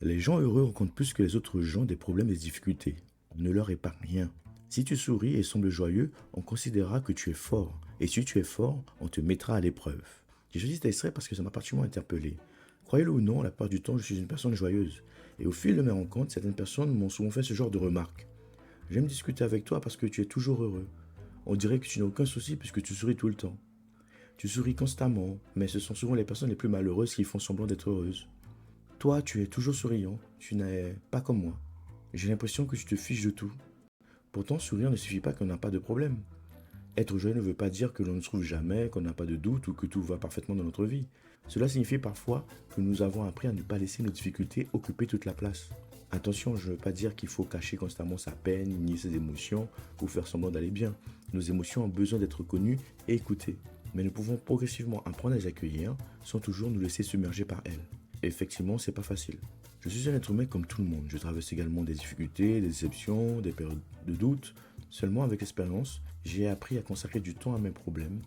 Les gens heureux rencontrent plus que les autres gens des problèmes et des difficultés. On ne leur épargne rien. Si tu souris et sembles joyeux, on considérera que tu es fort. Et si tu es fort, on te mettra à l'épreuve. J'ai choisi cet extrait parce que ça m'a particulièrement interpellé. Croyez-le ou non, la plupart du temps, je suis une personne joyeuse. Et au fil de mes rencontres, certaines personnes m'ont souvent fait ce genre de remarques. J'aime discuter avec toi parce que tu es toujours heureux. On dirait que tu n'as aucun souci puisque tu souris tout le temps. Tu souris constamment, mais ce sont souvent les personnes les plus malheureuses qui font semblant d'être heureuses. Toi, tu es toujours souriant, tu n'es pas comme moi. J'ai l'impression que tu te fiches de tout. Pourtant, sourire ne suffit pas qu'on n'a pas de problème. Être joyeux ne veut pas dire que l'on ne trouve jamais, qu'on n'a pas de doute ou que tout va parfaitement dans notre vie. Cela signifie parfois que nous avons appris à ne pas laisser nos difficultés occuper toute la place. Attention, je ne veux pas dire qu'il faut cacher constamment sa peine, nier ses émotions ou faire semblant d'aller bien. Nos émotions ont besoin d'être connues et écoutées. Mais nous pouvons progressivement apprendre à les accueillir sans toujours nous laisser submerger par elles. Et effectivement, c'est pas facile. Je suis un être humain comme tout le monde. Je traverse également des difficultés, des déceptions, des périodes de doute. Seulement, avec l'expérience, j'ai appris à consacrer du temps à mes problèmes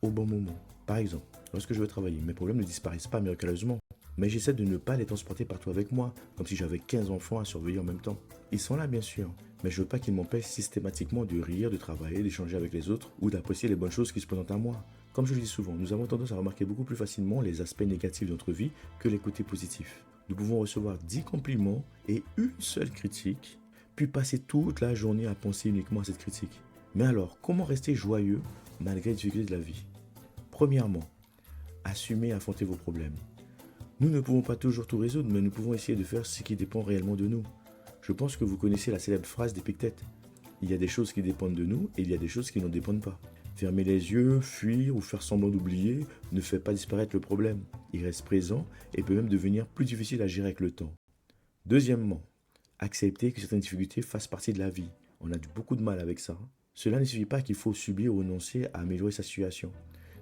au bon moment. Par exemple, lorsque je veux travailler, mes problèmes ne disparaissent pas miraculeusement. Mais j'essaie de ne pas les transporter partout avec moi, comme si j'avais 15 enfants à surveiller en même temps. Ils sont là, bien sûr, mais je veux pas qu'ils m'empêchent systématiquement de rire, de travailler, d'échanger avec les autres ou d'apprécier les bonnes choses qui se présentent à moi. Comme je le dis souvent, nous avons tendance à remarquer beaucoup plus facilement les aspects négatifs de notre vie que les côtés positifs. Nous pouvons recevoir 10 compliments et une seule critique, puis passer toute la journée à penser uniquement à cette critique. Mais alors, comment rester joyeux malgré les difficultés de la vie? Premièrement, assumez et affrontez vos problèmes. Nous ne pouvons pas toujours tout résoudre, mais nous pouvons essayer de faire ce qui dépend réellement de nous. Je pense que vous connaissez la célèbre phrase d'Épictète. Il y a des choses qui dépendent de nous et il y a des choses qui n'en dépendent pas. Fermer les yeux, fuir ou faire semblant d'oublier ne fait pas disparaître le problème. Il reste présent et peut même devenir plus difficile à gérer avec le temps. Deuxièmement, accepter que certaines difficultés fassent partie de la vie. On a beaucoup de mal avec ça. Cela ne signifie pas qu'il faut subir ou renoncer à améliorer sa situation.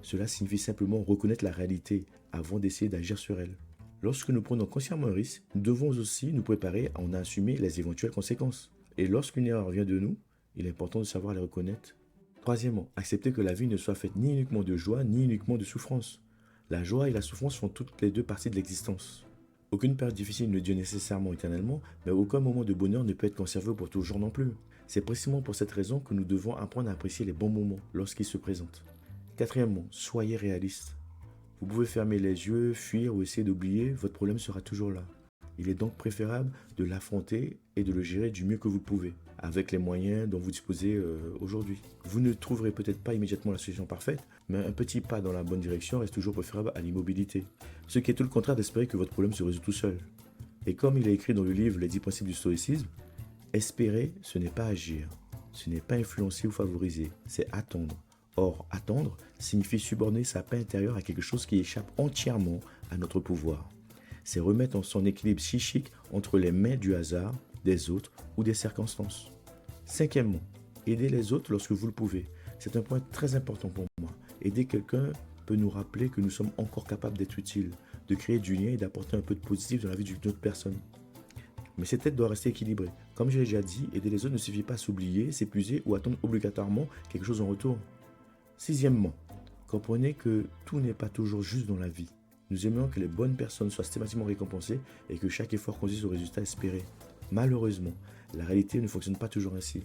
Cela signifie simplement reconnaître la réalité avant d'essayer d'agir sur elle. Lorsque nous prenons consciemment un risque, nous devons aussi nous préparer à en assumer les éventuelles conséquences. Et lorsqu'une erreur vient de nous, il est important de savoir les reconnaître. Troisièmement, accepter que la vie ne soit faite ni uniquement de joie, ni uniquement de souffrance. La joie et la souffrance font toutes les deux partie de l'existence. Aucune période difficile ne dure nécessairement éternellement, mais aucun moment de bonheur ne peut être conservé pour toujours non plus. C'est précisément pour cette raison que nous devons apprendre à apprécier les bons moments lorsqu'ils se présentent. Quatrièmement, soyez réaliste. Vous pouvez fermer les yeux, fuir ou essayer d'oublier, votre problème sera toujours là. Il est donc préférable de l'affronter et de le gérer du mieux que vous pouvez, avec les moyens dont vous disposez aujourd'hui. Vous ne trouverez peut-être pas immédiatement la solution parfaite, mais un petit pas dans la bonne direction reste toujours préférable à l'immobilité. Ce qui est tout le contraire d'espérer que votre problème se résout tout seul. Et comme il est écrit dans le livre Les 10 principes du stoïcisme, espérer, ce n'est pas agir, ce n'est pas influencer ou favoriser, c'est attendre. Or, attendre signifie subordonner sa paix intérieure à quelque chose qui échappe entièrement à notre pouvoir. C'est remettre en son équilibre psychique entre les mains du hasard, des autres ou des circonstances. Cinquièmement, aider les autres lorsque vous le pouvez. C'est un point très important pour moi. Aider quelqu'un peut nous rappeler que nous sommes encore capables d'être utiles, de créer du lien et d'apporter un peu de positif dans la vie d'une autre personne. Mais cette aide doit rester équilibrée. Comme je l'ai déjà dit, aider les autres ne suffit pas à s'oublier, s'épuiser ou attendre obligatoirement quelque chose en retour. Sixièmement, comprenez que tout n'est pas toujours juste dans la vie. Nous aimerions que les bonnes personnes soient systématiquement récompensées et que chaque effort conduise au résultat espéré. Malheureusement, la réalité ne fonctionne pas toujours ainsi.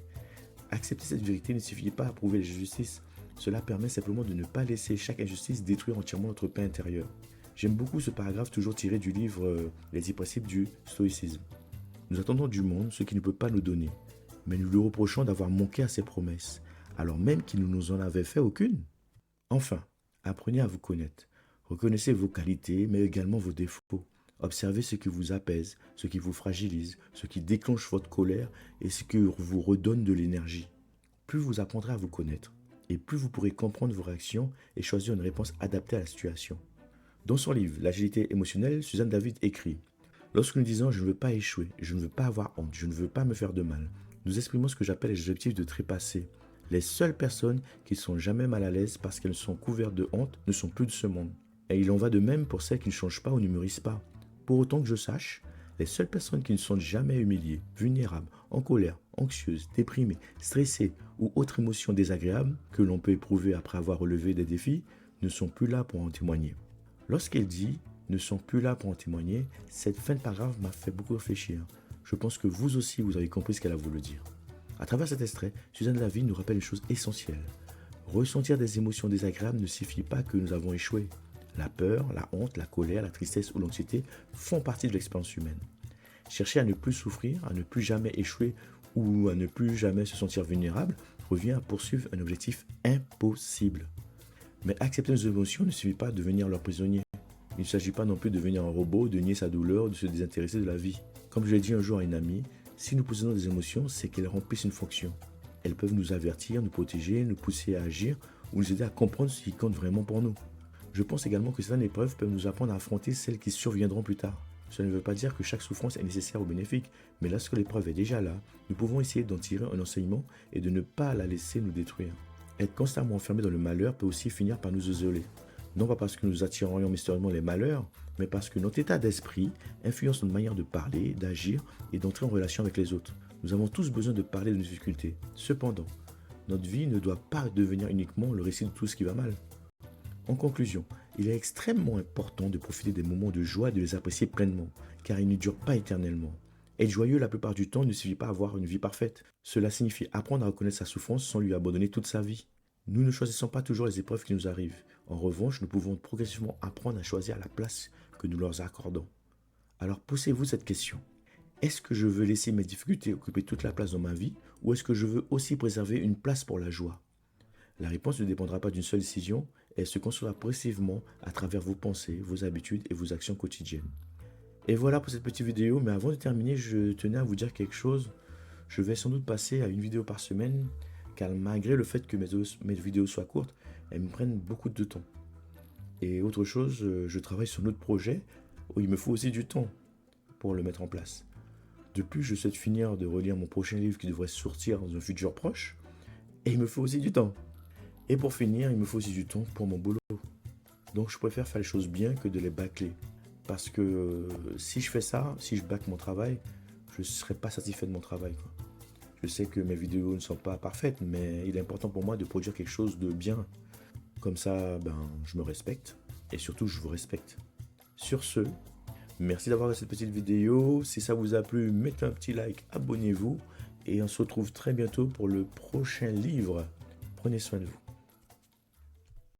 Accepter cette vérité ne suffit pas à prouver les injustices. Cela permet simplement de ne pas laisser chaque injustice détruire entièrement notre paix intérieure. J'aime beaucoup ce paragraphe toujours tiré du livre Les 10 principes du stoïcisme. Nous attendons du monde ce qu'il ne peut pas nous donner, mais nous lui reprochons d'avoir manqué à ses promesses, alors même qu'il ne nous en avait fait aucune. Enfin, apprenez à vous connaître. Reconnaissez vos qualités, mais également vos défauts. Observez ce qui vous apaise, ce qui vous fragilise, ce qui déclenche votre colère et ce qui vous redonne de l'énergie. Plus vous apprendrez à vous connaître, et plus vous pourrez comprendre vos réactions et choisir une réponse adaptée à la situation. Dans son livre L'agilité émotionnelle, Suzanne David écrit « Lorsque nous disons « je ne veux pas échouer, je ne veux pas avoir honte, je ne veux pas me faire de mal », nous exprimons ce que j'appelle les objectifs de trépasser. Les seules personnes qui sont jamais mal à l'aise parce qu'elles sont couvertes de honte ne sont plus de ce monde. Et il en va de même pour celles qui ne changent pas ou n'humorisent pas. Pour autant que je sache, les seules personnes qui ne sont jamais humiliées, vulnérables, en colère, anxieuses, déprimées, stressées ou autres émotions désagréables que l'on peut éprouver après avoir relevé des défis ne sont plus là pour en témoigner. Lorsqu'elle dit ne sont plus là pour en témoigner. Cette fin de paragraphe m'a fait beaucoup réfléchir. Je pense que vous aussi, vous avez compris ce qu'elle a voulu dire. À travers cet extrait, Suzanne Lavie nous rappelle une chose essentielle. Ressentir des émotions désagréables ne signifie pas que nous avons échoué. La peur, la honte, la colère, la tristesse ou l'anxiété font partie de l'expérience humaine. Chercher à ne plus souffrir, à ne plus jamais échouer ou à ne plus jamais se sentir vulnérable revient à poursuivre un objectif impossible. Mais accepter nos émotions ne suffit pas à devenir leur prisonnier. Il ne s'agit pas non plus de devenir un robot, de nier sa douleur, de se désintéresser de la vie. Comme je l'ai dit un jour à une amie, si nous possédons des émotions, c'est qu'elles remplissent une fonction. Elles peuvent nous avertir, nous protéger, nous pousser à agir ou nous aider à comprendre ce qui compte vraiment pour nous. Je pense également que certaines épreuves peuvent nous apprendre à affronter celles qui surviendront plus tard. Cela ne veut pas dire que chaque souffrance est nécessaire ou bénéfique, mais lorsque l'épreuve est déjà là, nous pouvons essayer d'en tirer un enseignement et de ne pas la laisser nous détruire. Être constamment enfermé dans le malheur peut aussi finir par nous isoler. Non pas parce que nous attirerions mystérieusement les malheurs, mais parce que notre état d'esprit influence notre manière de parler, d'agir et d'entrer en relation avec les autres. Nous avons tous besoin de parler de nos difficultés. Cependant, notre vie ne doit pas devenir uniquement le récit de tout ce qui va mal. En conclusion, il est extrêmement important de profiter des moments de joie et de les apprécier pleinement, car ils ne durent pas éternellement. Être joyeux la plupart du temps ne suffit pas à avoir une vie parfaite. Cela signifie apprendre à reconnaître sa souffrance sans lui abandonner toute sa vie. Nous ne choisissons pas toujours les épreuves qui nous arrivent. En revanche, nous pouvons progressivement apprendre à choisir la place que nous leur accordons. Alors posez-vous cette question. Est-ce que je veux laisser mes difficultés occuper toute la place dans ma vie ou est-ce que je veux aussi préserver une place pour la joie? La réponse ne dépendra pas d'une seule décision, elle se construira progressivement à travers vos pensées, vos habitudes et vos actions quotidiennes. Et voilà pour cette petite vidéo, mais avant de terminer, je tenais à vous dire quelque chose. Je vais sans doute passer à une vidéo par semaine, car malgré le fait que mes vidéos soient courtes, elles me prennent beaucoup de temps. Et autre chose, je travaille sur un autre projet où il me faut aussi du temps pour le mettre en place. De plus, je souhaite finir de relire mon prochain livre qui devrait sortir dans un futur proche, et il me faut aussi du temps. Et pour finir, il me faut aussi du temps pour mon boulot. Donc je préfère faire les choses bien que de les bâcler. Parce que si je fais ça, si je bâcle mon travail, je ne serai pas satisfait de mon travail, quoi. Je sais que mes vidéos ne sont pas parfaites, mais il est important pour moi de produire quelque chose de bien. Comme ça, je me respecte et surtout je vous respecte. Sur ce, merci d'avoir regardé cette petite vidéo. Si ça vous a plu, mettez un petit like, abonnez-vous et on se retrouve très bientôt pour le prochain livre. Prenez soin de vous.